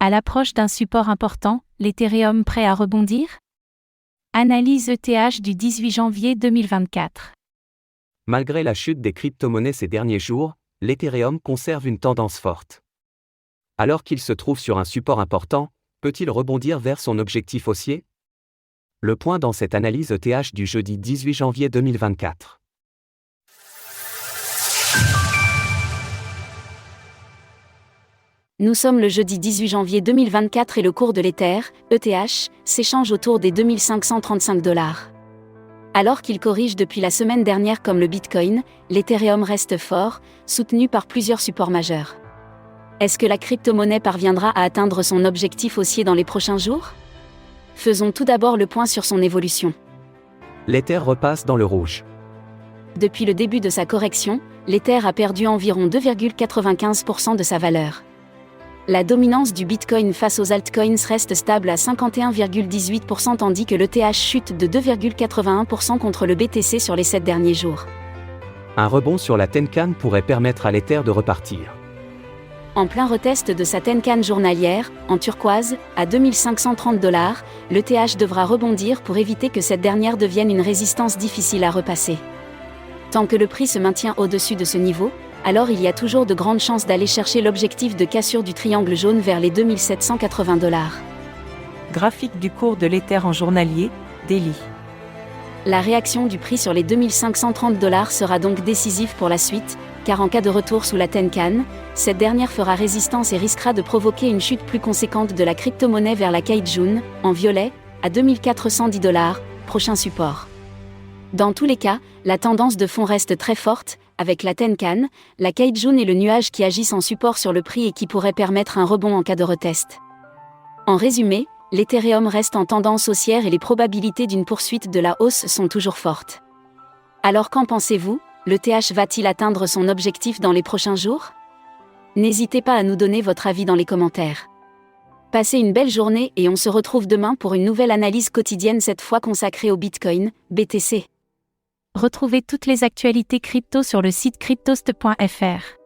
À l'approche d'un support important, l'Ethereum prêt à rebondir? Analyse ETH du 18 janvier 2024. Malgré la chute des crypto-monnaies ces derniers jours, l'Ethereum conserve une tendance forte. Alors qu'il se trouve sur un support important, peut-il rebondir vers son objectif haussier? Le point dans cette analyse ETH du jeudi 18 janvier 2024. Nous sommes le jeudi 18 janvier 2024 et le cours de l'Ether, ETH, s'échange autour des 2535 $. Alors qu'il corrige depuis la semaine dernière comme le Bitcoin, l'Ethereum reste fort, soutenu par plusieurs supports majeurs. Est-ce que la crypto-monnaie parviendra à atteindre son objectif haussier dans les prochains jours? Faisons tout d'abord le point sur son évolution. L'Ether repasse dans le rouge. Depuis le début de sa correction, l'Ether a perdu environ 2,95% de sa valeur. La dominance du Bitcoin face aux altcoins reste stable à 51,18% tandis que l'ETH chute de 2,81% contre le BTC sur les 7 derniers jours. Un rebond sur la Tenkan pourrait permettre à l'Ether de repartir. En plein retest de sa Tenkan journalière, en turquoise, à 2530 $, l'ETH devra rebondir pour éviter que cette dernière devienne une résistance difficile à repasser. Tant que le prix se maintient au-dessus de ce niveau, alors il y a toujours de grandes chances d'aller chercher l'objectif de cassure du triangle jaune vers les 2780 $. Graphique du cours de l'Ether en journalier, daily. La réaction du prix sur les 2530 $ sera donc décisive pour la suite, car en cas de retour sous la Tenkan, cette dernière fera résistance et risquera de provoquer une chute plus conséquente de la crypto-monnaie vers la Kijun, en violet, à 2410 $, prochain support. Dans tous les cas, la tendance de fond reste très forte, avec la Tenkan, la Kijun et le nuage qui agissent en support sur le prix et qui pourraient permettre un rebond en cas de retest. En résumé, l'Ethereum reste en tendance haussière et les probabilités d'une poursuite de la hausse sont toujours fortes. Alors qu'en pensez-vous? L'ETH va-t-il atteindre son objectif dans les prochains jours? N'hésitez pas à nous donner votre avis dans les commentaires. Passez une belle journée et on se retrouve demain pour une nouvelle analyse quotidienne cette fois consacrée au Bitcoin, BTC. Retrouvez toutes les actualités crypto sur le site cryptost.fr.